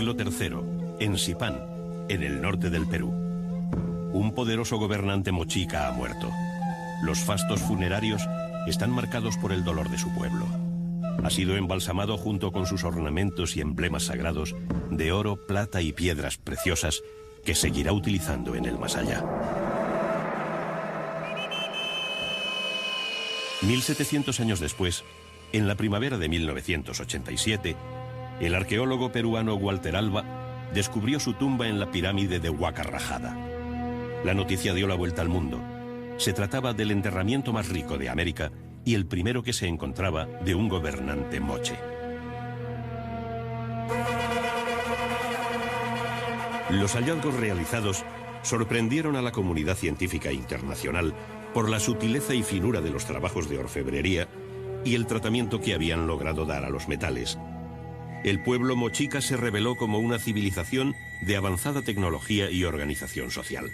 Siglo III, en Sipán, en el norte del Perú. Un poderoso gobernante mochica ha muerto. Los fastos funerarios están marcados por el dolor de su pueblo. Ha sido embalsamado junto con sus ornamentos y emblemas sagrados de oro, plata y piedras preciosas que seguirá utilizando en el más allá. 1700 años después, en la primavera de 1987, el arqueólogo peruano Walter Alba descubrió su tumba en la pirámide de Huaca Rajada. La noticia dio la vuelta al mundo. Se trataba del enterramiento más rico de América y el primero que se encontraba de un gobernante moche. Los hallazgos realizados sorprendieron a la comunidad científica internacional por la sutileza y finura de los trabajos de orfebrería y el tratamiento que habían logrado dar a los metales. El pueblo mochica se reveló como una civilización de avanzada tecnología y organización social.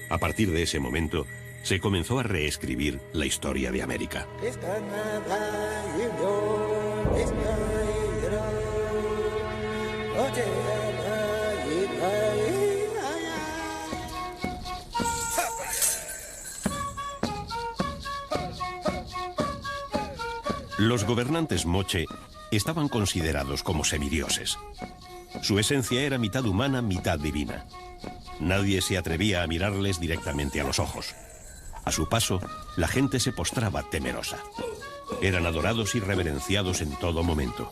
A partir de ese momento, se comenzó a reescribir la historia de América. Los gobernantes moche estaban considerados como semidioses. Su esencia era mitad humana, mitad divina. Nadie se atrevía a mirarles directamente a los ojos. A su paso, la gente se postraba temerosa. Eran adorados y reverenciados en todo momento.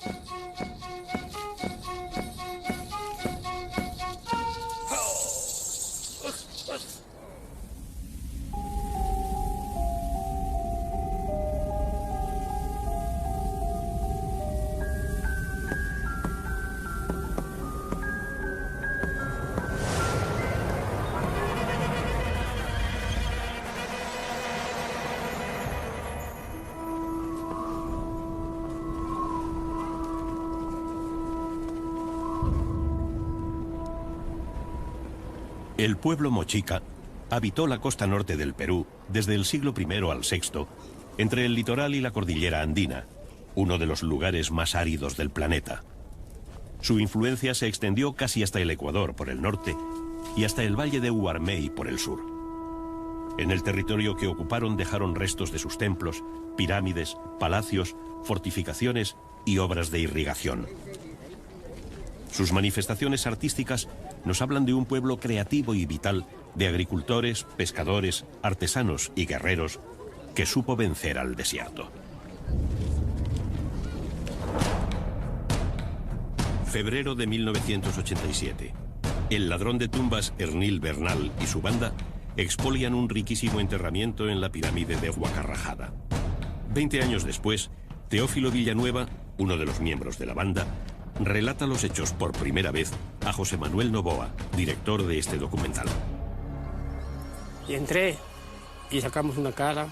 El pueblo mochica habitó la costa norte del Perú desde el siglo I al VI, entre el litoral y la cordillera andina, uno de los lugares más áridos del planeta. Su influencia se extendió casi hasta el Ecuador por el norte y hasta el valle de Huarmey por el sur. En el territorio que ocuparon dejaron restos de sus templos, pirámides, palacios, fortificaciones y obras de irrigación. Sus manifestaciones artísticas nos hablan de un pueblo creativo y vital, de agricultores, pescadores, artesanos y guerreros que supo vencer al desierto. Febrero de 1987. El ladrón de tumbas Ernil Bernal y su banda expolian un riquísimo enterramiento en la pirámide de Huaca Rajada. 20 años después, Teófilo Villanueva, uno de los miembros de la banda, relata los hechos por primera vez a José Manuel Novoa, director de este documental. Y entré y sacamos una cara,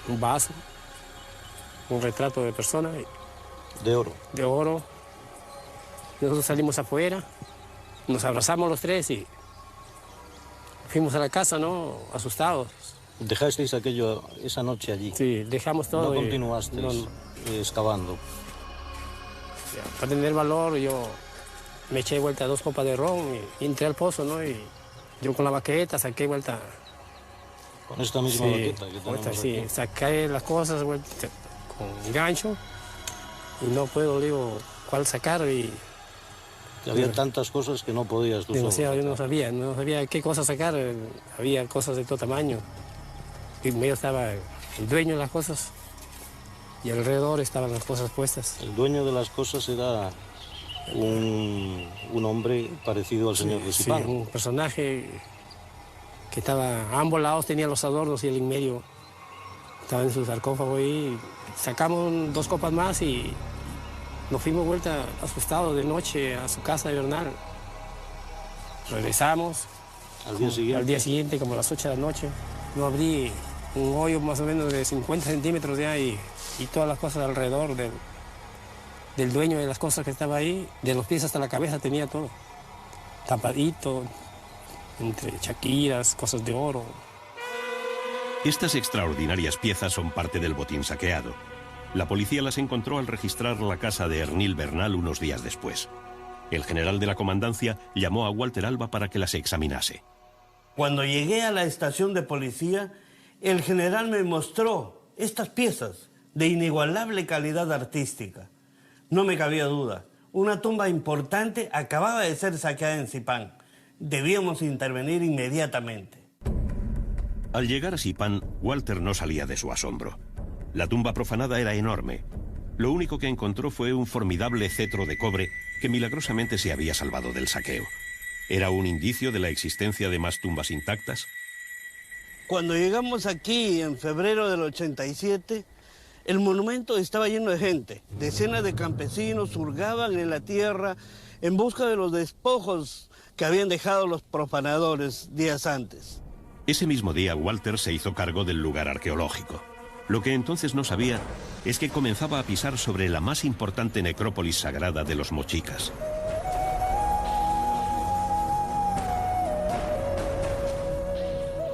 un vaso, un retrato de persona. De oro. De oro. Nosotros salimos afuera, nos abrazamos los tres y fuimos a la casa, ¿no? Asustados. ¿Dejasteis aquello esa noche allí? Sí, dejamos todo. ¿No continuasteis excavando? Para tener valor, yo me eché vuelta 2 copas de ron y entré al pozo, ¿no? Y yo con la baqueta saqué vuelta. ¿Con esta misma baqueta que tenemos sí, aquí? saqué las cosas vuelta, con gancho y no puedo, digo, cuál sacar y... Había tantas cosas que no podías tú demasiado, yo no sabía qué cosas sacar, había cosas de todo tamaño. Y en medio estaba el dueño de las cosas. Y alrededor estaban las cosas puestas. El dueño de las cosas era un hombre parecido al señor de Sipán. Sí, un personaje que estaba a ambos lados, tenía los adornos y el en medio estaba en su sarcófago y sacamos 2 copas más y nos fuimos vuelta asustados de noche a su casa de Bernal. Regresamos. Al día siguiente, como a las 8 de la noche, no abrí un hoyo más o menos de 50 centímetros de ahí y todas las cosas alrededor del dueño de las cosas que estaba ahí, de los pies hasta la cabeza tenía todo, tapadito, entre chaquiras, cosas de oro. Estas extraordinarias piezas son parte del botín saqueado. La policía las encontró al registrar la casa de Ernil Bernal unos días después. El general de la comandancia llamó a Walter Alva para que las examinase. Cuando llegué a la estación de policía, el general me mostró estas piezas de inigualable calidad artística. No me cabía duda, una tumba importante acababa de ser saqueada en Sipán. Debíamos intervenir inmediatamente. Al llegar a Sipán, Walter no salía de su asombro. La tumba profanada era enorme. Lo único que encontró fue un formidable cetro de cobre que milagrosamente se había salvado del saqueo. ¿Era un indicio de la existencia de más tumbas intactas? Cuando llegamos aquí en febrero del 87, el monumento estaba lleno de gente. Decenas de campesinos hurgaban en la tierra en busca de los despojos que habían dejado los profanadores días antes. Ese mismo día, Walter se hizo cargo del lugar arqueológico. Lo que entonces no sabía es que comenzaba a pisar sobre la más importante necrópolis sagrada de los mochicas.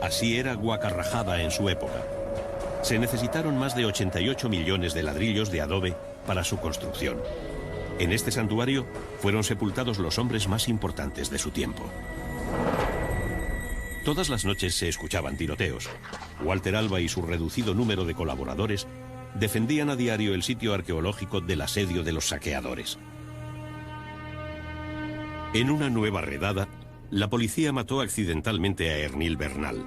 Así era Guacarrajada en su época. Se necesitaron más de 88 millones de ladrillos de adobe para su construcción. En este santuario fueron sepultados los hombres más importantes de su tiempo. Todas las noches se escuchaban tiroteos. Walter Alva y su reducido número de colaboradores defendían a diario el sitio arqueológico del asedio de los saqueadores. En una nueva redada, la policía mató accidentalmente a Ernil Bernal.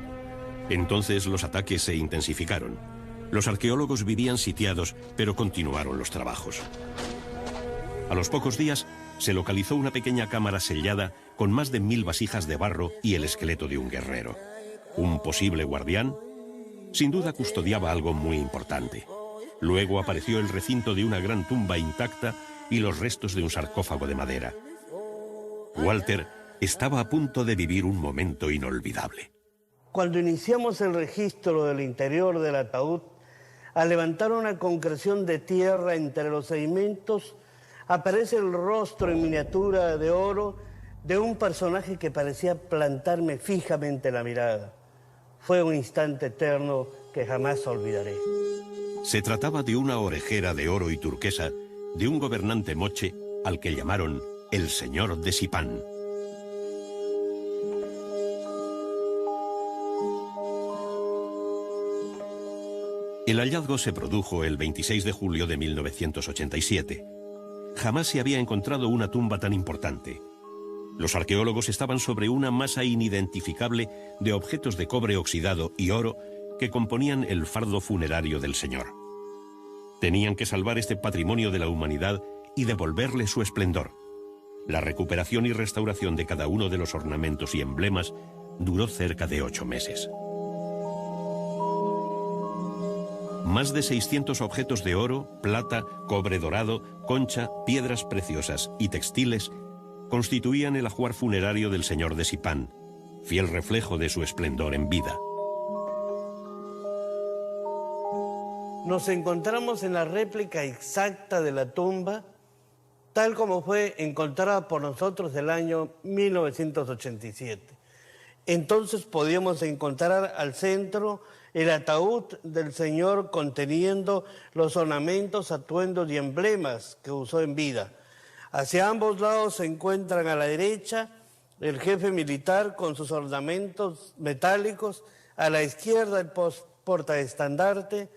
Entonces los ataques se intensificaron. Los arqueólogos vivían sitiados, pero continuaron los trabajos. A los pocos días, se localizó una pequeña cámara sellada con más de 1000 vasijas de barro y el esqueleto de un guerrero. ¿Un posible guardián? Sin duda custodiaba algo muy importante. Luego apareció el recinto de una gran tumba intacta y los restos de un sarcófago de madera. Walter estaba a punto de vivir un momento inolvidable. Cuando iniciamos el registro del interior del ataúd, al levantar una concreción de tierra entre los sedimentos, aparece el rostro en miniatura de oro de un personaje que parecía plantarme fijamente la mirada. Fue un instante eterno que jamás olvidaré. Se trataba de una orejera de oro y turquesa de un gobernante moche al que llamaron el Señor de Sipán. El hallazgo se produjo el 26 de julio de 1987. Jamás se había encontrado una tumba tan importante. Los arqueólogos estaban sobre una masa inidentificable de objetos de cobre oxidado y oro que componían el fardo funerario del Señor. Tenían que salvar este patrimonio de la humanidad y devolverle su esplendor. La recuperación y restauración de cada uno de los ornamentos y emblemas duró cerca de 8 meses. Más de 600 objetos de oro, plata, cobre dorado, concha, piedras preciosas y textiles constituían el ajuar funerario del Señor de Sipán, fiel reflejo de su esplendor en vida. Nos encontramos en la réplica exacta de la tumba, tal como fue encontrada por nosotros el año 1987. Entonces podíamos encontrar al centro el ataúd del Señor conteniendo los ornamentos, atuendos y emblemas que usó en vida. Hacia ambos lados se encuentran a la derecha el jefe militar con sus ornamentos metálicos, a la izquierda el portaestandarte,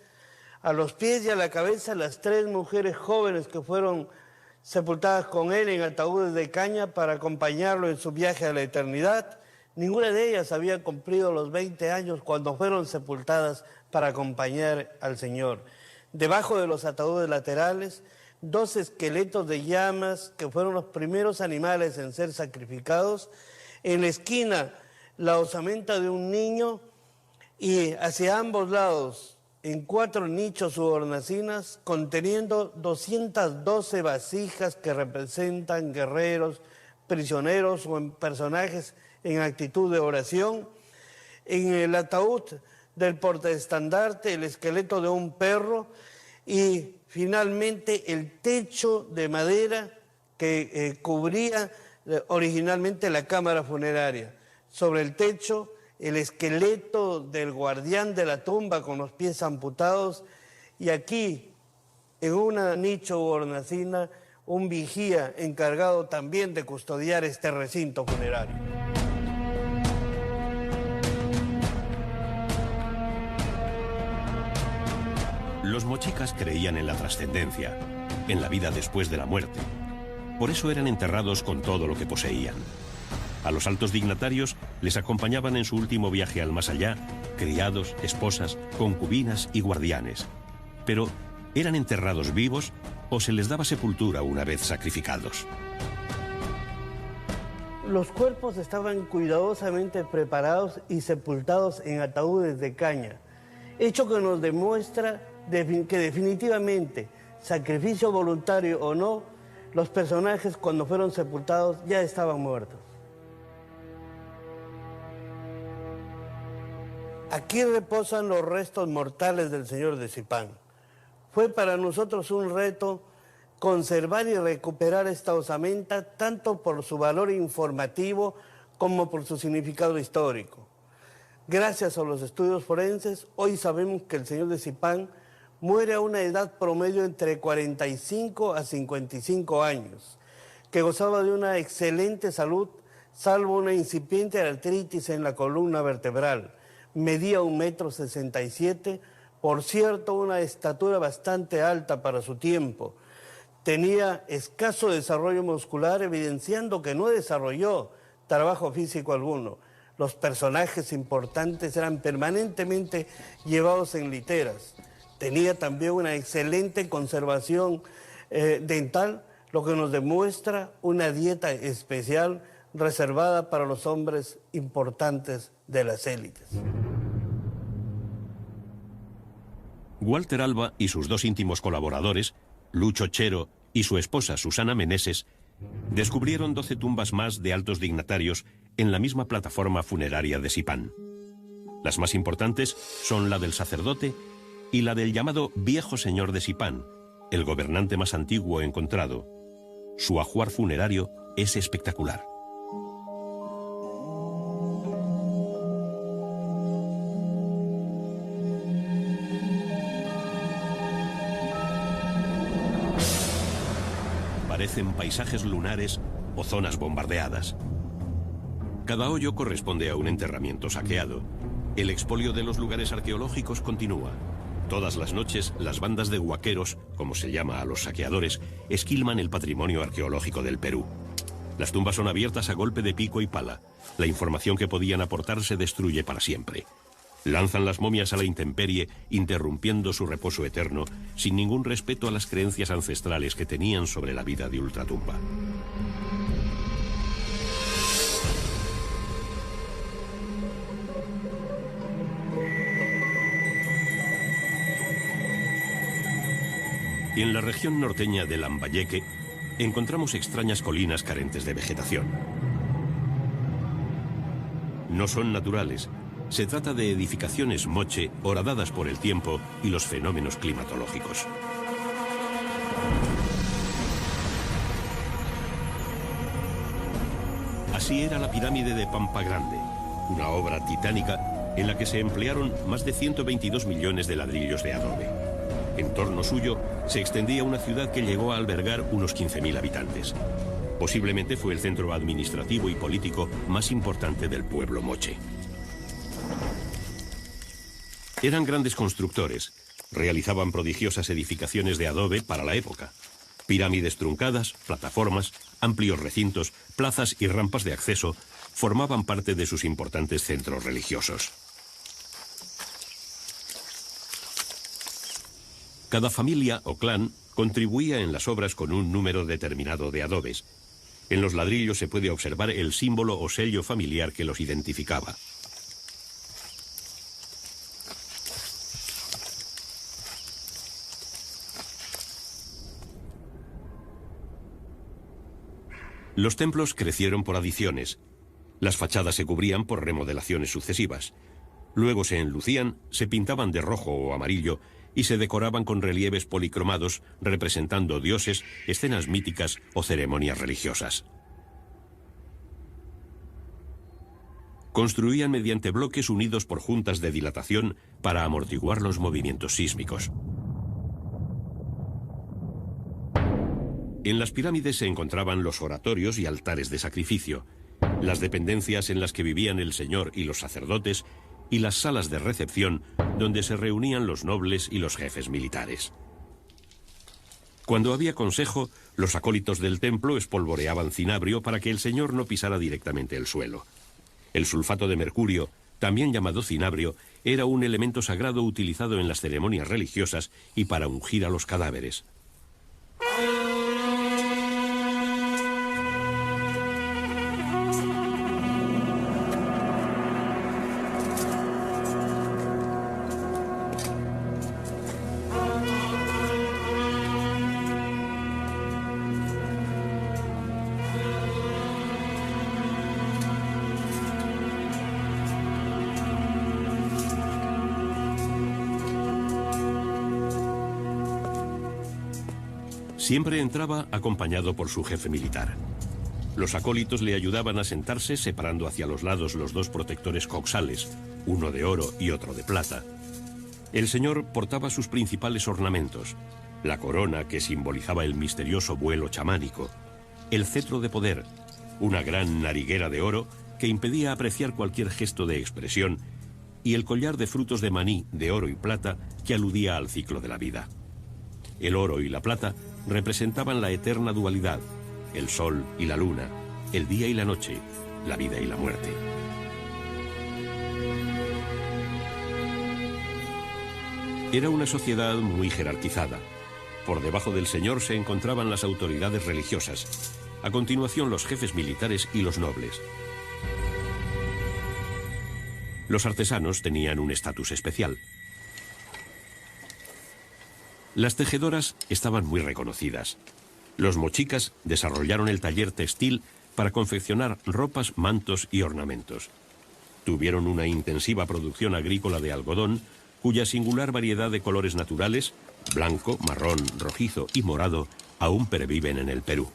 a los pies y a la cabeza las 3 mujeres jóvenes que fueron sepultadas con él en ataúdes de caña para acompañarlo en su viaje a la eternidad. Ninguna de ellas había cumplido los 20 años cuando fueron sepultadas para acompañar al Señor. Debajo de los ataúdes laterales, 2 esqueletos de llamas que fueron los primeros animales en ser sacrificados. En la esquina, la osamenta de un niño y hacia ambos lados, en 4 nichos u hornacinas, conteniendo 212 vasijas que representan guerreros, prisioneros o personajes en actitud de oración. En el ataúd del portaestandarte, el esqueleto de un perro y finalmente el techo de madera que cubría originalmente la cámara funeraria. Sobre el techo, el esqueleto del guardián de la tumba con los pies amputados y aquí, en un nicho u hornacina, un vigía encargado también de custodiar este recinto funerario. Los mochicas creían en la trascendencia, en la vida después de la muerte. Por eso eran enterrados con todo lo que poseían. A los altos dignatarios les acompañaban en su último viaje al más allá criados, esposas, concubinas y guardianes. Pero, ¿eran enterrados vivos o se les daba sepultura una vez sacrificados? Los cuerpos estaban cuidadosamente preparados y sepultados en ataúdes de caña, hecho que nos demuestra que definitivamente, sacrificio voluntario o no, los personajes cuando fueron sepultados ya estaban muertos. Aquí reposan los restos mortales del señor de Zipán. Fue para nosotros un reto conservar y recuperar esta osamenta tanto por su valor informativo como por su significado histórico. Gracias a los estudios forenses, hoy sabemos que el señor de Zipán muere a una edad promedio entre 45 a 55 años, que gozaba de una excelente salud, salvo una incipiente artritis en la columna vertebral. Medía 1,67 m, por cierto, una estatura bastante alta para su tiempo. Tenía escaso desarrollo muscular, evidenciando que no desarrolló trabajo físico alguno. Los personajes importantes eran permanentemente llevados en literas. Tenía también una excelente conservación dental, lo que nos demuestra una dieta especial reservada para los hombres importantes de las élites. Walter Alba y sus dos íntimos colaboradores, Lucho Chero y su esposa Susana Meneses, descubrieron 12 tumbas más de altos dignatarios en la misma plataforma funeraria de Zipán. Las más importantes son la del sacerdote y la del llamado Viejo Señor de Zipán, el gobernante más antiguo encontrado. Su ajuar funerario es espectacular. Parecen paisajes lunares o zonas bombardeadas. Cada hoyo corresponde a un enterramiento saqueado. El expolio de los lugares arqueológicos continúa. Todas las noches, las bandas de huaqueros, como se llama a los saqueadores, esquilman el patrimonio arqueológico del Perú. Las tumbas son abiertas a golpe de pico y pala. La información que podían aportar se destruye para siempre. Lanzan las momias a la intemperie, interrumpiendo su reposo eterno, sin ningún respeto a las creencias ancestrales que tenían sobre la vida de ultratumba. En la región norteña de Lambayeque encontramos extrañas colinas carentes de vegetación. No son naturales. Se trata de edificaciones moche horadadas por el tiempo y los fenómenos climatológicos. Así era la pirámide de Pampa Grande, una obra titánica en la que se emplearon más de 122 millones de ladrillos de adobe. En torno suyo se extendía una ciudad que llegó a albergar unos 15.000 habitantes. Posiblemente fue el centro administrativo y político más importante del pueblo moche. Eran grandes constructores, realizaban prodigiosas edificaciones de adobe para la época. Pirámides truncadas, plataformas, amplios recintos, plazas y rampas de acceso formaban parte de sus importantes centros religiosos. Cada familia o clan contribuía en las obras con un número determinado de adobes. En los ladrillos se puede observar el símbolo o sello familiar que los identificaba. Los templos crecieron por adiciones. Las fachadas se cubrían por remodelaciones sucesivas. Luego se enlucían, se pintaban de rojo o amarillo y se decoraban con relieves policromados representando dioses, escenas míticas o ceremonias religiosas. Construían mediante bloques unidos por juntas de dilatación para amortiguar los movimientos sísmicos. En las pirámides se encontraban los oratorios y altares de sacrificio, las dependencias en las que vivían el señor y los sacerdotes, y las salas de recepción donde se reunían los nobles y los jefes militares. Cuando había consejo, los acólitos del templo espolvoreaban cinabrio para que el señor no pisara directamente el suelo. El sulfato de mercurio, también llamado cinabrio, era un elemento sagrado utilizado en las ceremonias religiosas y para ungir a los cadáveres. Siempre entraba acompañado por su jefe militar. Los acólitos le ayudaban a sentarse separando hacia los lados los dos protectores coxales, uno de oro y otro de plata. El señor portaba sus principales ornamentos: la corona que simbolizaba el misterioso vuelo chamánico, el cetro de poder, una gran nariguera de oro que impedía apreciar cualquier gesto de expresión, y el collar de frutos de maní de oro y plata que aludía al ciclo de la vida. El oro y la plata representaban la eterna dualidad, el sol y la luna, el día y la noche, la vida y la muerte. Era una sociedad muy jerarquizada. Por debajo del señor se encontraban las autoridades religiosas, a continuación los jefes militares y los nobles. Los artesanos tenían un estatus especial. Las tejedoras estaban muy reconocidas. Los mochicas desarrollaron el taller textil para confeccionar ropas, mantos y ornamentos. Tuvieron una intensiva producción agrícola de algodón, cuya singular variedad de colores naturales, blanco, marrón, rojizo y morado, aún perviven en el Perú.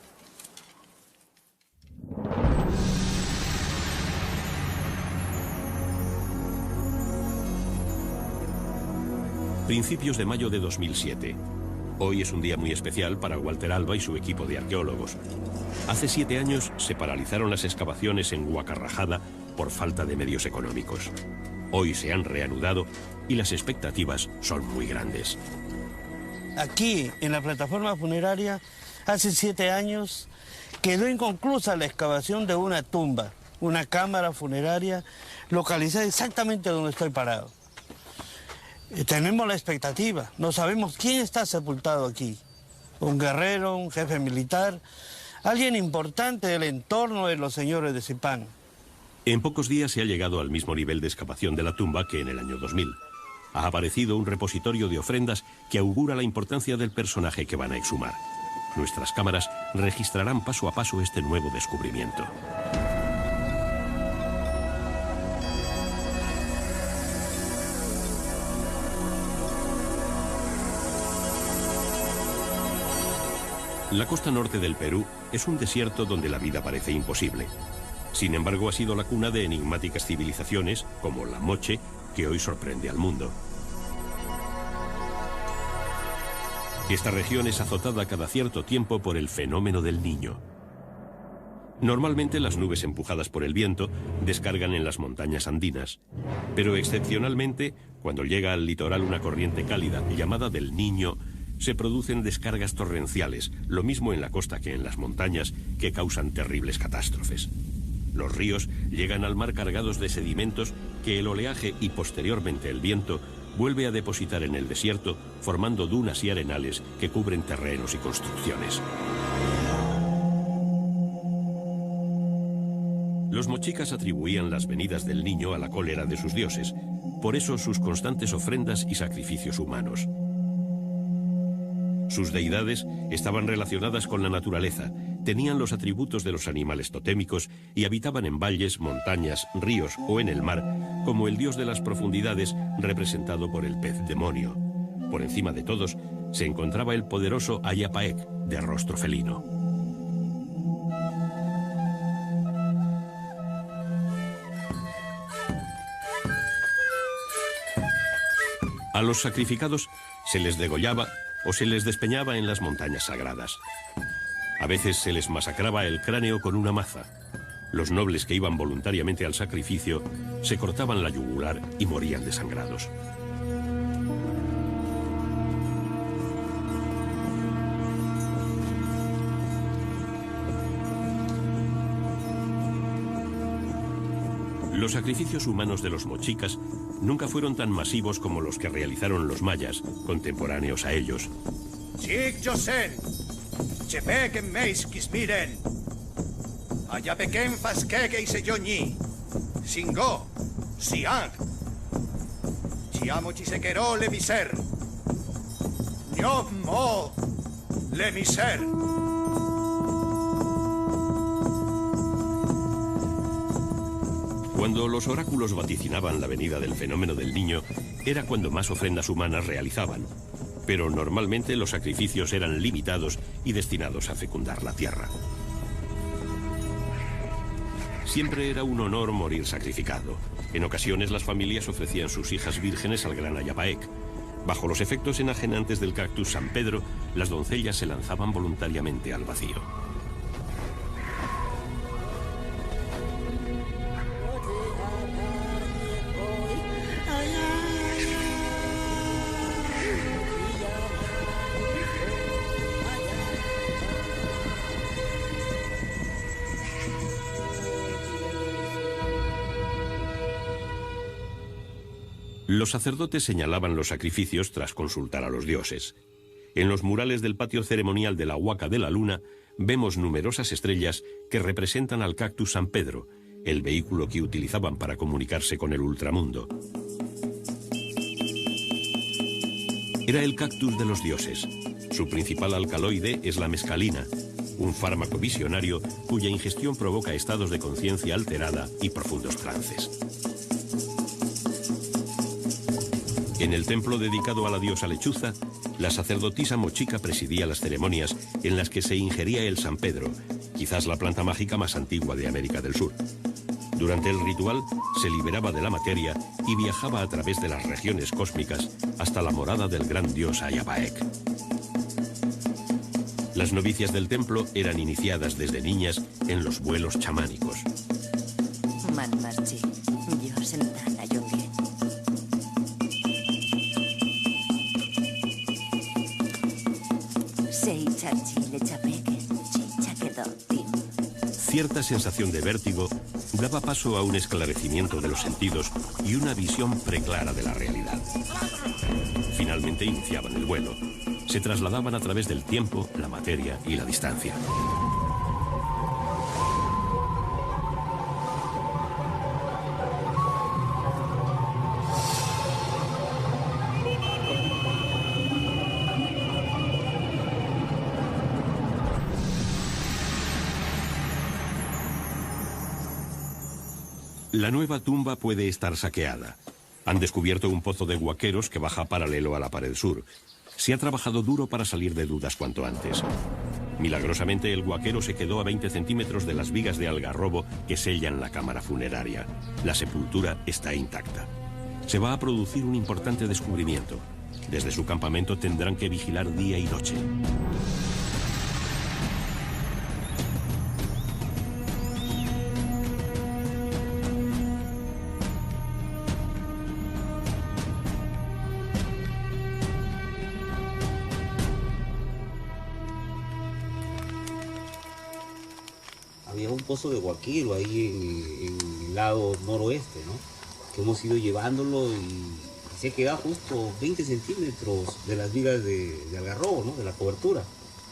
Principios de mayo de 2007. Hoy es un día muy especial para Walter Alba y su equipo de arqueólogos. Hace 7 años se paralizaron las excavaciones en Huacarrajada por falta de medios económicos. Hoy se han reanudado y las expectativas son muy grandes. Aquí, en la plataforma funeraria, hace 7 años quedó inconclusa la excavación de una tumba, una cámara funeraria localizada exactamente donde estoy parado. Tenemos la expectativa, no sabemos quién está sepultado aquí. Un guerrero, un jefe militar, alguien importante del entorno de los señores de Zipán. En pocos días se ha llegado al mismo nivel de excavación de la tumba que en el año 2000. Ha aparecido un repositorio de ofrendas que augura la importancia del personaje que van a exhumar. Nuestras cámaras registrarán paso a paso este nuevo descubrimiento. La costa norte del Perú es un desierto donde la vida parece imposible. Sin embargo, ha sido la cuna de enigmáticas civilizaciones, como la Moche, que hoy sorprende al mundo. Esta región es azotada cada cierto tiempo por el fenómeno del Niño. Normalmente las nubes empujadas por el viento descargan en las montañas andinas, pero excepcionalmente, cuando llega al litoral una corriente cálida llamada del Niño, se producen descargas torrenciales, lo mismo en la costa que en las montañas, que causan terribles catástrofes. Los ríos llegan al mar cargados de sedimentos que el oleaje y posteriormente el viento vuelve a depositar en el desierto, formando dunas y arenales que cubren terrenos y construcciones. Los mochicas atribuían las venidas del Niño a la cólera de sus dioses, por eso sus constantes ofrendas y sacrificios humanos. Sus deidades estaban relacionadas con la naturaleza, tenían los atributos de los animales totémicos y habitaban en valles, montañas, ríos o en el mar, como el dios de las profundidades representado por el pez demonio. Por encima de todos se encontraba el poderoso Ayapaec, de rostro felino. A los sacrificados se les degollaba o se les despeñaba en las montañas sagradas. A veces se les masacraba el cráneo con una maza. Los nobles que iban voluntariamente al sacrificio se cortaban la yugular y morían desangrados. Los sacrificios humanos de los mochicas nunca fueron tan masivos como los que realizaron los mayas, contemporáneos a ellos. Cuando los oráculos vaticinaban la venida del fenómeno del niño, era cuando más ofrendas humanas realizaban, pero normalmente los sacrificios eran limitados y destinados a fecundar la tierra. Siempre era un honor morir sacrificado. En ocasiones las familias ofrecían sus hijas vírgenes al gran Ayapaec. Bajo los efectos enajenantes del cactus San Pedro, las doncellas se lanzaban voluntariamente al vacío. Los sacerdotes señalaban los sacrificios tras consultar a los dioses. En los murales del patio ceremonial de la Huaca de la Luna vemos numerosas estrellas que representan al cactus San Pedro, el vehículo que utilizaban para comunicarse con el ultramundo. Era el cactus de los dioses. Su principal alcaloide es la mescalina, un fármaco visionario cuya ingestión provoca estados de conciencia alterada y profundos trances. En el templo dedicado a la diosa lechuza, la sacerdotisa mochica presidía las ceremonias en las que se ingería el San Pedro, quizás la planta mágica más antigua de América del Sur. Durante el ritual se liberaba de la materia y viajaba a través de las regiones cósmicas hasta la morada del gran dios Ayapaec. Las novicias del templo eran iniciadas desde niñas en los vuelos chamánicos. Cierta sensación de vértigo daba paso a un esclarecimiento de los sentidos y una visión preclara de la realidad. Finalmente iniciaban el vuelo. Se trasladaban a través del tiempo, la materia y la distancia. La nueva tumba puede estar saqueada. Han descubierto un pozo de huaqueros que baja paralelo a la pared sur. Se ha trabajado duro para salir de dudas cuanto antes. Milagrosamente, el huaquero se quedó a 20 centímetros de las vigas de algarrobo que sellan la cámara funeraria. La sepultura está intacta. Se va a producir un importante descubrimiento. Desde su campamento tendrán que vigilar día y noche. Había un pozo de huaquero ahí en el lado noroeste, ¿no? Que hemos ido llevándolo y se queda justo 20 centímetros de las vigas de algarrobo, ¿no? De la cobertura.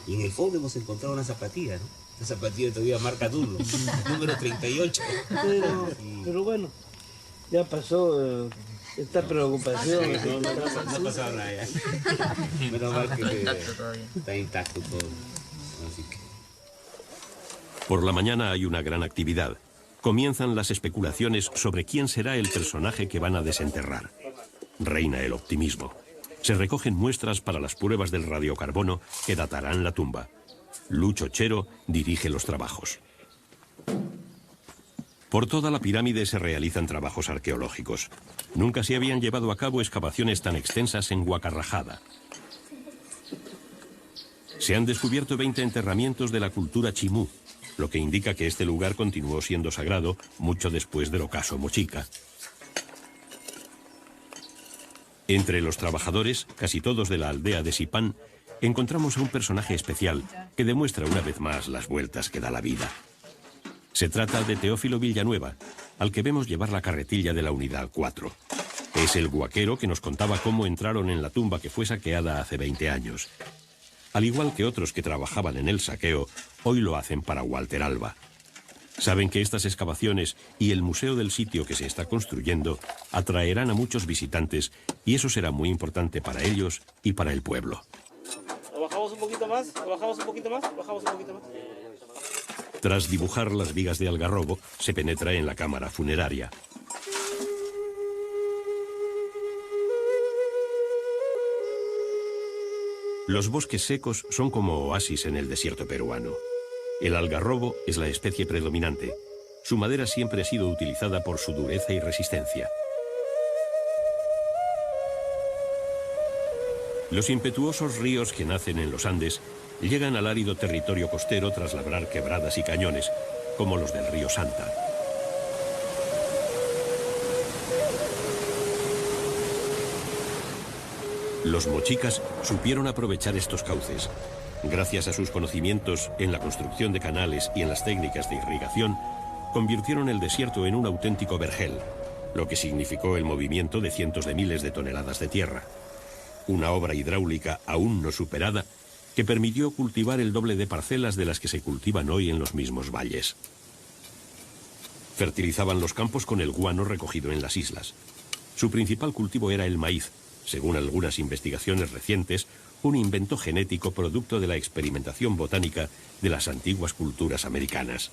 Y en el fondo hemos encontrado una zapatilla, ¿no? Una zapatilla todavía marca Dunlop, número 38. Pero bueno, ya pasó esta preocupación. No ha pasado nada ya. Menos mal que está intacto todo. Así que... Por la mañana hay una gran actividad. Comienzan las especulaciones sobre quién será el personaje que van a desenterrar. Reina el optimismo. Se recogen muestras para las pruebas del radiocarbono que datarán la tumba. Lucho Chero dirige los trabajos. Por toda la pirámide se realizan trabajos arqueológicos. Nunca se habían llevado a cabo excavaciones tan extensas en Huacarrajada. Se han descubierto 20 enterramientos de la cultura chimú, lo que indica que este lugar continuó siendo sagrado mucho después del ocaso Mochica. Entre los trabajadores, casi todos de la aldea de Sipán, encontramos a un personaje especial que demuestra una vez más las vueltas que da la vida. Se trata de Teófilo Villanueva, al que vemos llevar la carretilla de la Unidad 4. Es el guaquero que nos contaba cómo entraron en la tumba que fue saqueada hace 20 años. Al igual que otros que trabajaban en el saqueo, hoy lo hacen para Walter Alba. Saben que estas excavaciones y el museo del sitio que se está construyendo atraerán a muchos visitantes y eso será muy importante para ellos y para el pueblo. ¿Lo bajamos un poquito más? ¿Lo bajamos un poquito más? ¿Lo bajamos un poquito más? Tras dibujar las vigas de algarrobo, se penetra en la cámara funeraria. Los bosques secos son como oasis en el desierto peruano. El algarrobo es la especie predominante. Su madera siempre ha sido utilizada por su dureza y resistencia. Los impetuosos ríos que nacen en los Andes llegan al árido territorio costero tras labrar quebradas y cañones, como los del río Santa. Los mochicas supieron aprovechar estos cauces. Gracias a sus conocimientos en la construcción de canales y en las técnicas de irrigación, convirtieron el desierto en un auténtico vergel, lo que significó el movimiento de cientos de miles de toneladas de tierra. Una obra hidráulica aún no superada que permitió cultivar el doble de parcelas de las que se cultivan hoy en los mismos valles. Fertilizaban los campos con el guano recogido en las islas. Su principal cultivo era el maíz, según algunas investigaciones recientes, un invento genético producto de la experimentación botánica de las antiguas culturas americanas.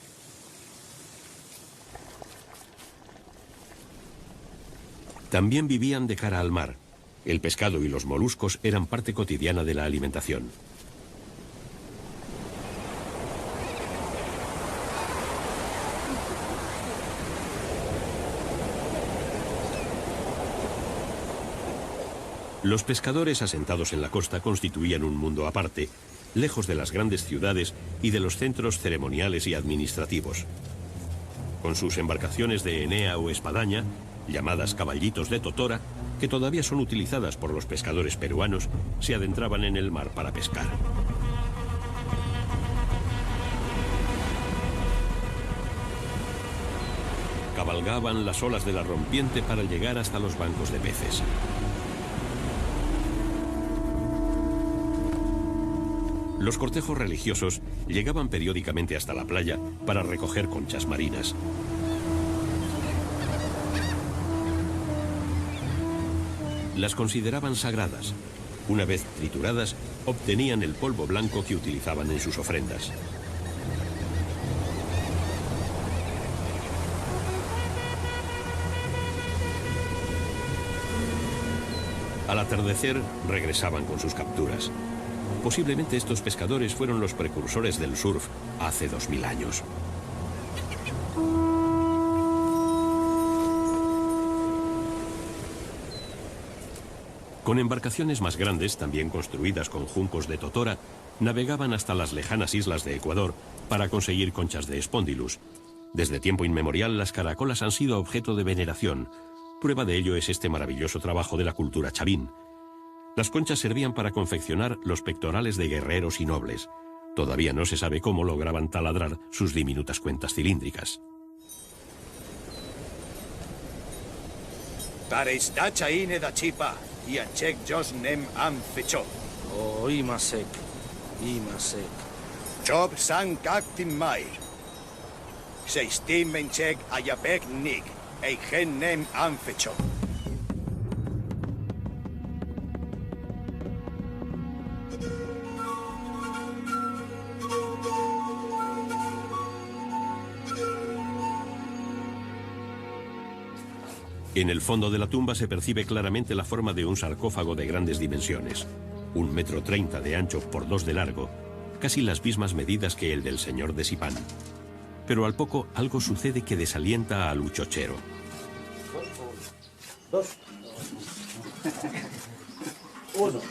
También vivían de cara al mar. El pescado y los moluscos eran parte cotidiana de la alimentación. Los pescadores asentados en la costa constituían un mundo aparte, lejos de las grandes ciudades y de los centros ceremoniales y administrativos. Con sus embarcaciones de enea o espadaña, llamadas caballitos de totora, que todavía son utilizadas por los pescadores peruanos, se adentraban en el mar para pescar. Cabalgaban las olas de la rompiente para llegar hasta los bancos de peces. Los cortejos religiosos llegaban periódicamente hasta la playa para recoger conchas marinas. Las consideraban sagradas. Una vez trituradas, obtenían el polvo blanco que utilizaban en sus ofrendas. Al atardecer, regresaban con sus capturas. Posiblemente estos pescadores fueron los precursores del surf hace 2000 años. Con embarcaciones más grandes, también construidas con juncos de totora, navegaban hasta las lejanas islas de Ecuador para conseguir conchas de Spondylus. Desde tiempo inmemorial, las caracolas han sido objeto de veneración. Prueba de ello es este maravilloso trabajo de la cultura chavín. Las conchas servían para confeccionar los pectorales de guerreros y nobles. Todavía no se sabe cómo lograban taladrar sus diminutas cuentas cilíndricas. Taresta chaine da chipa y anchek jos nem am fecho. Oh, imasek, imasek. Job san kaktim mai. Seistim menchek ayapek nik, eigen nem am fecho. En el fondo de la tumba se percibe claramente la forma de un sarcófago de grandes dimensiones. 1,30 m de ancho por 2 de largo, casi las mismas medidas que el del señor de Sipán. Pero al poco algo sucede que desalienta al uchochero. Dos. Uno.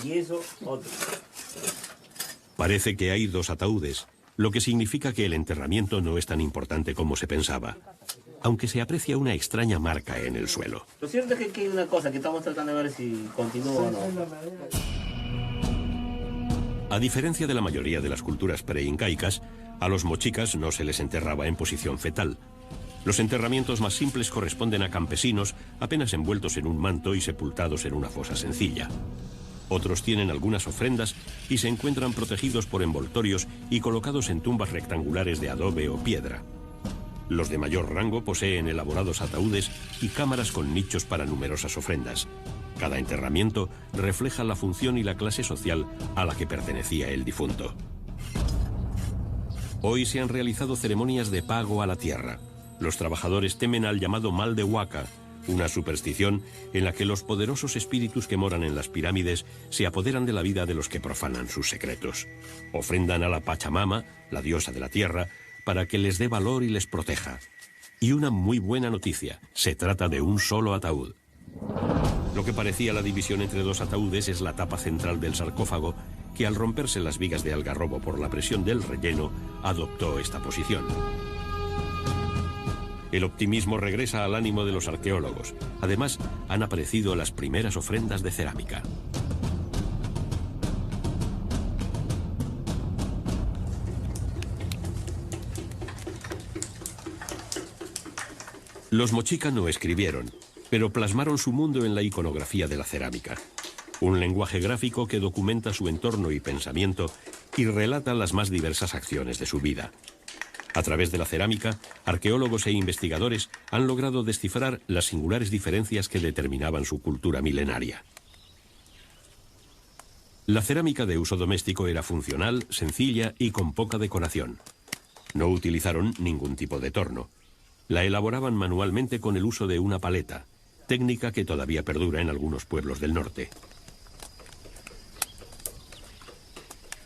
Y eso, otro. Parece que hay 2 ataúdes, lo que significa que el enterramiento no es tan importante como se pensaba, aunque se aprecia una extraña marca en el suelo. Lo cierto es que aquí hay una cosa que estamos tratando de ver si continúa o no. A diferencia de la mayoría de las culturas preincaicas, a los mochicas no se les enterraba en posición fetal. Los enterramientos más simples corresponden a campesinos apenas envueltos en un manto y sepultados en una fosa sencilla. Otros tienen algunas ofrendas y se encuentran protegidos por envoltorios y colocados en tumbas rectangulares de adobe o piedra. Los de mayor rango poseen elaborados ataúdes y cámaras con nichos para numerosas ofrendas. Cada enterramiento refleja la función y la clase social a la que pertenecía el difunto. Hoy se han realizado ceremonias de pago a la tierra. Los trabajadores temen al llamado mal de Huaca, una superstición en la que los poderosos espíritus que moran en las pirámides se apoderan de la vida de los que profanan sus secretos. Ofrendan a la Pachamama, la diosa de la tierra, para que les dé valor y les proteja. Y una muy buena noticia, se trata de un solo ataúd. Lo que parecía la división entre 2 ataúdes es la tapa central del sarcófago, que al romperse las vigas de algarrobo por la presión del relleno, adoptó esta posición. El optimismo regresa al ánimo de los arqueólogos. Además, han aparecido las primeras ofrendas de cerámica. Los mochica no escribieron, pero plasmaron su mundo en la iconografía de la cerámica. Un lenguaje gráfico que documenta su entorno y pensamiento y relata las más diversas acciones de su vida. A través de la cerámica, arqueólogos e investigadores han logrado descifrar las singulares diferencias que determinaban su cultura milenaria. La cerámica de uso doméstico era funcional, sencilla y con poca decoración. No utilizaron ningún tipo de torno. La elaboraban manualmente con el uso de una paleta, técnica que todavía perdura en algunos pueblos del norte.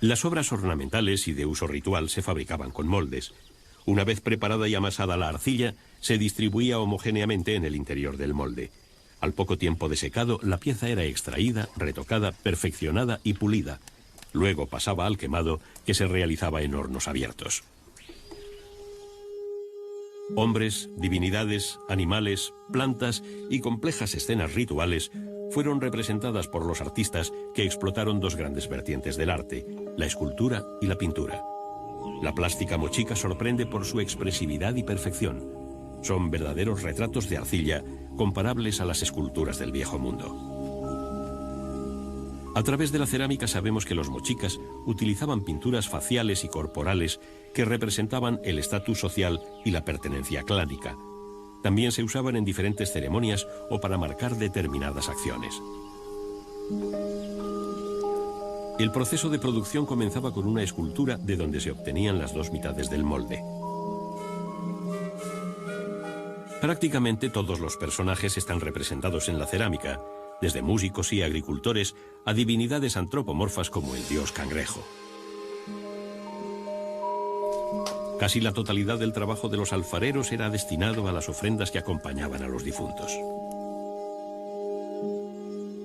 Las obras ornamentales y de uso ritual se fabricaban con moldes. Una vez preparada y amasada la arcilla, se distribuía homogéneamente en el interior del molde. Al poco tiempo de secado, la pieza era extraída, retocada, perfeccionada y pulida. Luego pasaba al quemado, que se realizaba en hornos abiertos. Hombres, divinidades, animales, plantas y complejas escenas rituales fueron representadas por los artistas que explotaron 2 grandes vertientes del arte, la escultura y la pintura. La plástica mochica sorprende por su expresividad y perfección. Son verdaderos retratos de arcilla comparables a las esculturas del Viejo Mundo. A través de la cerámica sabemos que los mochicas utilizaban pinturas faciales y corporales que representaban el estatus social y la pertenencia clánica. También se usaban en diferentes ceremonias o para marcar determinadas acciones. El proceso de producción comenzaba con una escultura de donde se obtenían las 2 mitades del molde. Prácticamente todos los personajes están representados en la cerámica, desde músicos y agricultores a divinidades antropomorfas como el dios cangrejo. Casi la totalidad del trabajo de los alfareros era destinado a las ofrendas que acompañaban a los difuntos.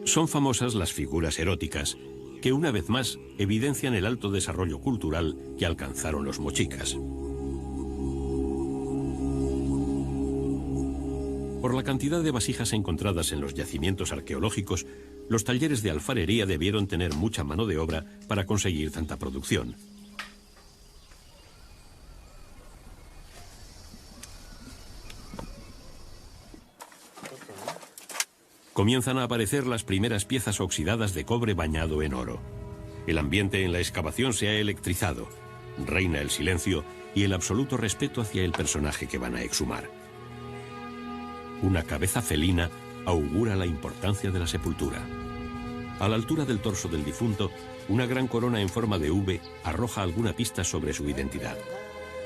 Son famosas las figuras eróticas, que una vez más evidencian el alto desarrollo cultural que alcanzaron los mochicas. Por la cantidad de vasijas encontradas en los yacimientos arqueológicos, los talleres de alfarería debieron tener mucha mano de obra para conseguir tanta producción. Comienzan a aparecer las primeras piezas oxidadas de cobre bañado en oro. El ambiente en la excavación se ha electrizado. Reina el silencio y el absoluto respeto hacia el personaje que van a exhumar. Una cabeza felina augura la importancia de la sepultura. A la altura del torso del difunto, una gran corona en forma de V arroja alguna pista sobre su identidad.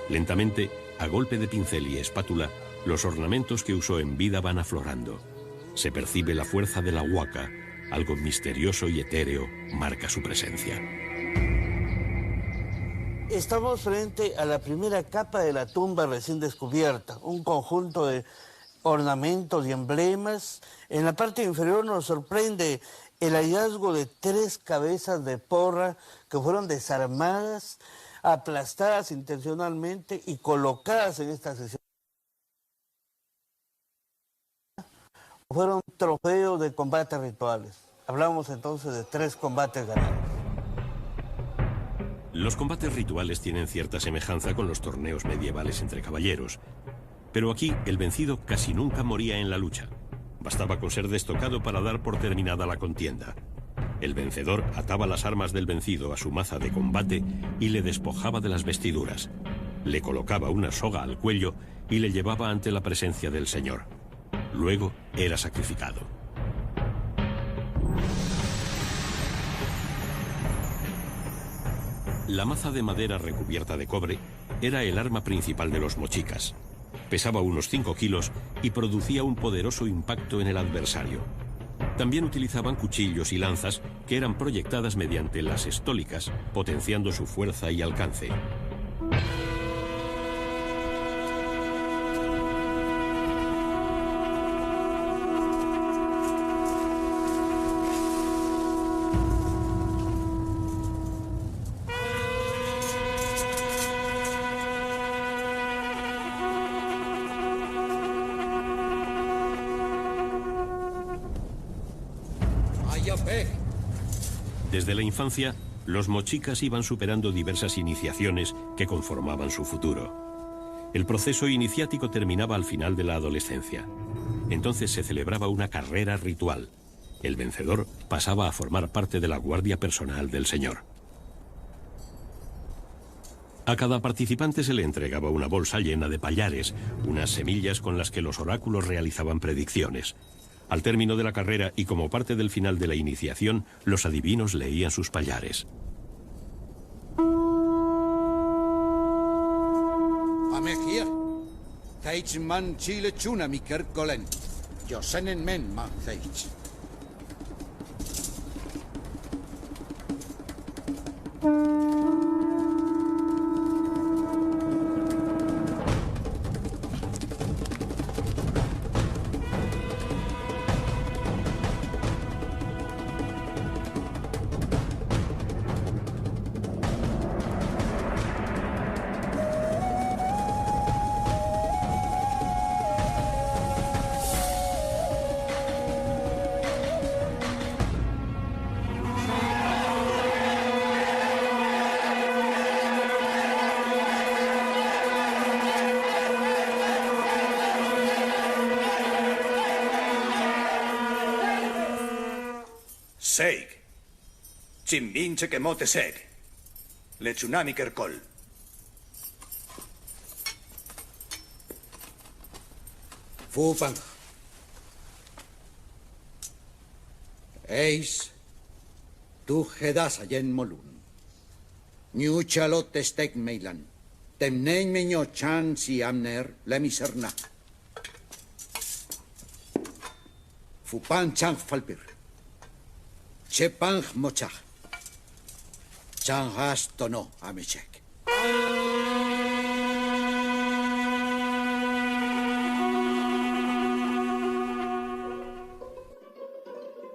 Lentamente, a golpe de pincel y espátula, los ornamentos que usó en vida van aflorando. Se percibe la fuerza de la huaca, algo misterioso y etéreo marca su presencia. Estamos frente a la primera capa de la tumba recién descubierta, un conjunto de ornamentos y emblemas. En la parte inferior nos sorprende el hallazgo de 3 cabezas de porra que fueron desarmadas, aplastadas intencionalmente y colocadas en esta sesión. Fueron trofeos de combates rituales. Hablamos entonces de 3 combates ganados. Los combates rituales tienen cierta semejanza con los torneos medievales entre caballeros, pero aquí el vencido casi nunca moría en la lucha. Bastaba con ser destocado para dar por terminada la contienda. El vencedor ataba las armas del vencido a su maza de combate y le despojaba de las vestiduras. Le colocaba una soga al cuello y le llevaba ante la presencia del señor. Luego era sacrificado. La maza de madera recubierta de cobre era el arma principal de los mochicas. Pesaba unos 5 kilos y producía un poderoso impacto en el adversario. También utilizaban cuchillos y lanzas que eran proyectadas mediante las estólicas, potenciando su fuerza y alcance. Desde la infancia, los mochicas iban superando diversas iniciaciones que conformaban su futuro. El proceso iniciático terminaba al final de la adolescencia. Entonces se celebraba una carrera ritual. El vencedor pasaba a formar parte de la guardia personal del señor. A cada participante se le entregaba una bolsa llena de pallares, unas semillas con las que los oráculos realizaban predicciones. Al término de la carrera y como parte del final de la iniciación, los adivinos leían sus pallares. Amejia, Teichman Chile Chuna Miker Golen, Josenen Men Ma Teich. Seig. Chimbinche que mote seg. Le tsunami kerkol. Fupang. Eis. Tu jedas ayen molun. New chalot estek meilan. Temnein meño chan si amner le miserna. Fupan chang falpir. Chepang mochach. Changas tono amechek.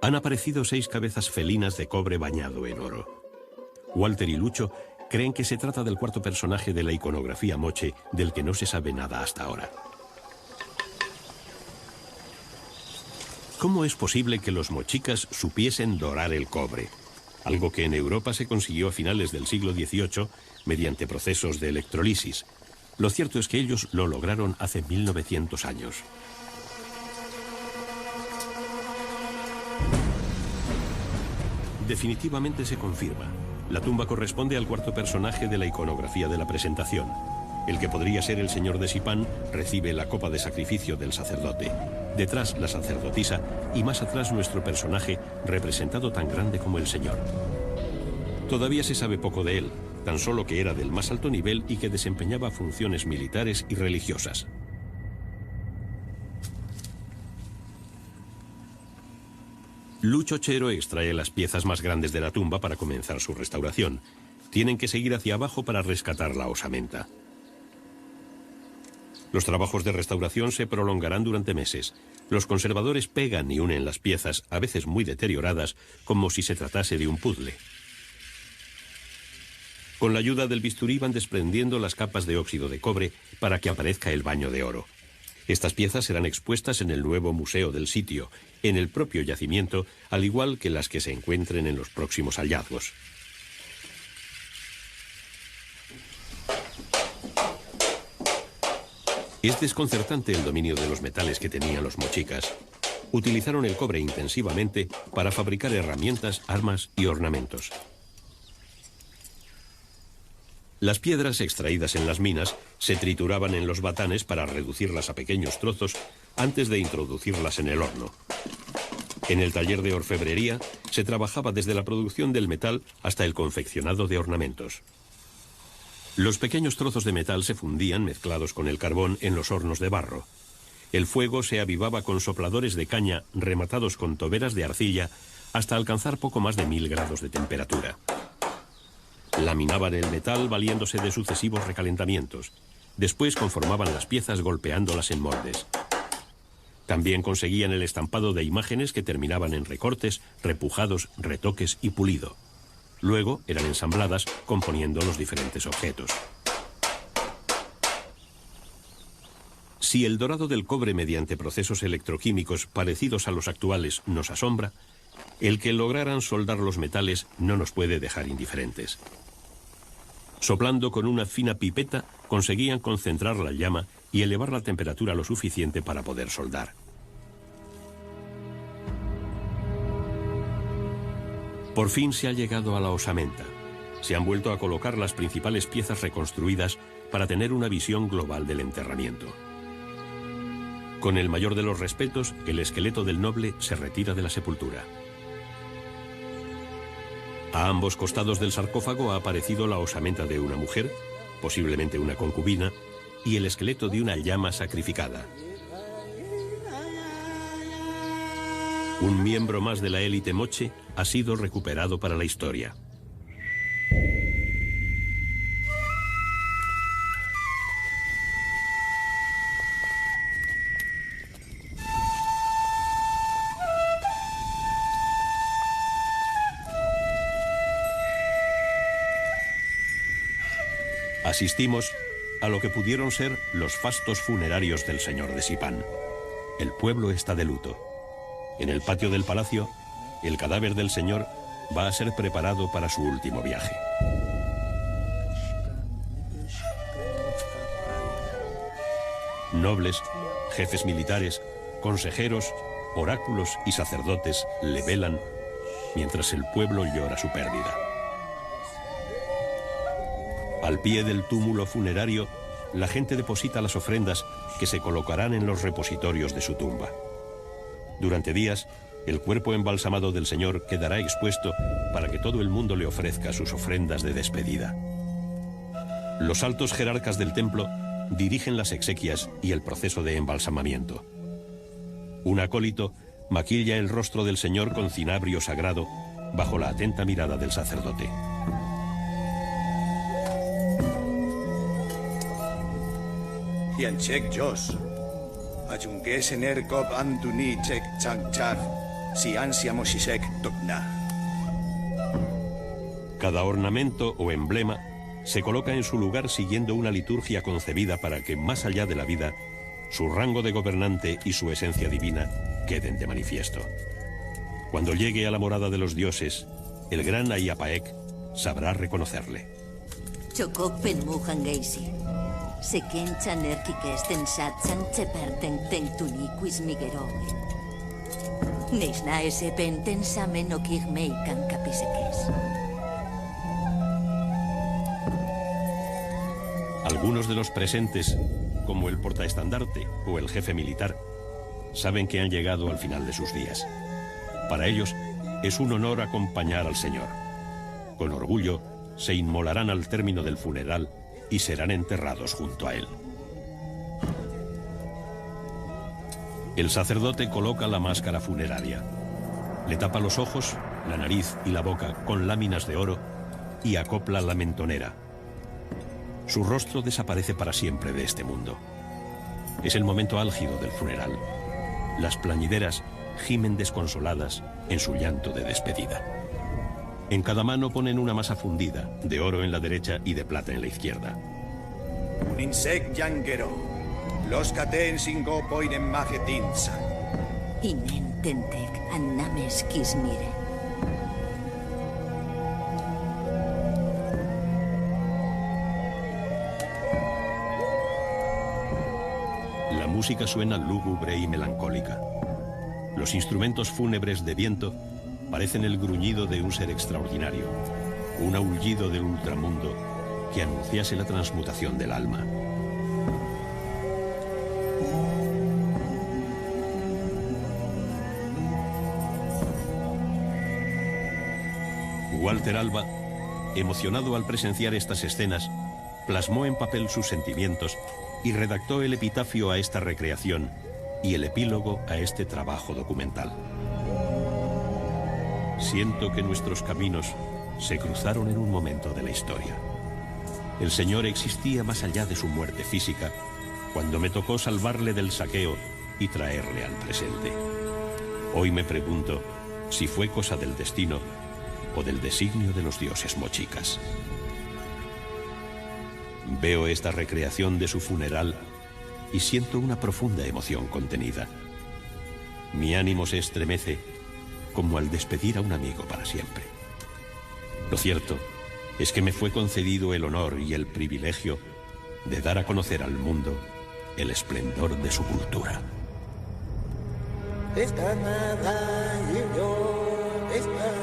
Han aparecido 6 cabezas felinas de cobre bañado en oro. Walter y Lucho creen que se trata del cuarto personaje de la iconografía moche del que no se sabe nada hasta ahora. ¿Cómo es posible que los mochicas supiesen dorar el cobre? Algo que en Europa se consiguió a finales del siglo XVIII mediante procesos de electrolisis. Lo cierto es que ellos lo lograron hace 1900 años. Definitivamente se confirma. La tumba corresponde al cuarto personaje de la iconografía de la presentación. El que podría ser el señor de Sipán recibe la copa de sacrificio del sacerdote. Detrás la sacerdotisa y más atrás nuestro personaje, representado tan grande como el señor. Todavía se sabe poco de él, tan solo que era del más alto nivel y que desempeñaba funciones militares y religiosas. Lucho Chero extrae las piezas más grandes de la tumba para comenzar su restauración. Tienen que seguir hacia abajo para rescatar la osamenta. Los trabajos de restauración se prolongarán durante meses. Los conservadores pegan y unen las piezas, a veces muy deterioradas, como si se tratase de un puzzle. Con la ayuda del bisturí van desprendiendo las capas de óxido de cobre para que aparezca el baño de oro. Estas piezas serán expuestas en el nuevo museo del sitio, en el propio yacimiento, al igual que las que se encuentren en los próximos hallazgos. Es desconcertante el dominio de los metales que tenían los mochicas. Utilizaron el cobre intensivamente para fabricar herramientas, armas y ornamentos. Las piedras extraídas en las minas se trituraban en los batanes para reducirlas a pequeños trozos antes de introducirlas en el horno. En el taller de orfebrería se trabajaba desde la producción del metal hasta el confeccionado de ornamentos. Los pequeños trozos de metal se fundían mezclados con el carbón en los hornos de barro. El fuego se avivaba con sopladores de caña rematados con toberas de arcilla hasta alcanzar poco más de 1000 grados de temperatura. Laminaban el metal valiéndose de sucesivos recalentamientos. Después conformaban las piezas golpeándolas en moldes. También conseguían el estampado de imágenes que terminaban en recortes, repujados, retoques y pulido. Luego eran ensambladas componiendo los diferentes objetos. Si el dorado del cobre mediante procesos electroquímicos parecidos a los actuales nos asombra, el que lograran soldar los metales no nos puede dejar indiferentes. Soplando con una fina pipeta, conseguían concentrar la llama y elevar la temperatura lo suficiente para poder soldar. Por fin se ha llegado a la osamenta. Se han vuelto a colocar las principales piezas reconstruidas para tener una visión global del enterramiento. Con el mayor de los respetos, el esqueleto del noble se retira de la sepultura. A ambos costados del sarcófago ha aparecido la osamenta de una mujer, posiblemente una concubina, y el esqueleto de una llama sacrificada. Un miembro más de la élite moche ha sido recuperado para la historia. Asistimos a lo que pudieron ser los fastos funerarios del señor de Sipán. El pueblo está de luto. En el patio del palacio, el cadáver del señor va a ser preparado para su último viaje. Nobles, jefes militares, consejeros, oráculos y sacerdotes le velan mientras el pueblo llora su pérdida. Al pie del túmulo funerario, la gente deposita las ofrendas que se colocarán en los repositorios de su tumba. Durante días, el cuerpo embalsamado del Señor quedará expuesto para que todo el mundo le ofrezca sus ofrendas de despedida. Los altos jerarcas del templo dirigen las exequias y el proceso de embalsamamiento. Un acólito maquilla el rostro del Señor con cinabrio sagrado bajo la atenta mirada del sacerdote. Yanchek Jos, Ayungues ener Gob Anduni Chek Changchar, si ansia Moshisek Tokna. Cada ornamento o emblema se coloca en su lugar siguiendo una liturgia concebida para que, más allá de la vida, su rango de gobernante y su esencia divina queden de manifiesto. Cuando llegue a la morada de los dioses, el gran Ayapaek sabrá reconocerle. Chokok penmujan geisi. Se kenchan erkikes tensatsan cheperten tentuniquis migeroe. Neisna ese pentensamen okigmeikan capiseques. Algunos de los presentes, como el portaestandarte o el jefe militar, saben que han llegado al final de sus días. Para ellos es un honor acompañar al Señor. Con orgullo se inmolarán al término del funeral y serán enterrados junto a él. El sacerdote coloca la máscara funeraria. Le tapa los ojos, la nariz y la boca con láminas de oro y acopla la mentonera. Su rostro desaparece para siempre de este mundo. Es el momento álgido del funeral. Las plañideras gimen desconsoladas en su llanto de despedida. En cada mano ponen una masa fundida, de oro en la derecha y de plata en la izquierda. Uninsec yangero, los caten singo poinen magetinsa. Inen tentek annames kismire. La música suena lúgubre y melancólica. Los instrumentos fúnebres de viento parecen el gruñido de un ser extraordinario, un aullido del ultramundo que anunciase la transmutación del alma. Walter Alba, emocionado al presenciar estas escenas, plasmó en papel sus sentimientos y redactó el epitafio a esta recreación y el epílogo a este trabajo documental. Siento que nuestros caminos se cruzaron en un momento de la historia. El Señor existía más allá de su muerte física cuando me tocó salvarle del saqueo y traerle al presente. Hoy me pregunto si fue cosa del destino o del designio de los dioses mochicas. Veo esta recreación de su funeral y siento una profunda emoción contenida. Mi ánimo se estremece como al despedir a un amigo para siempre. Lo cierto es que me fue concedido el honor y el privilegio de dar a conocer al mundo el esplendor de su cultura. Esta nada, yo, esta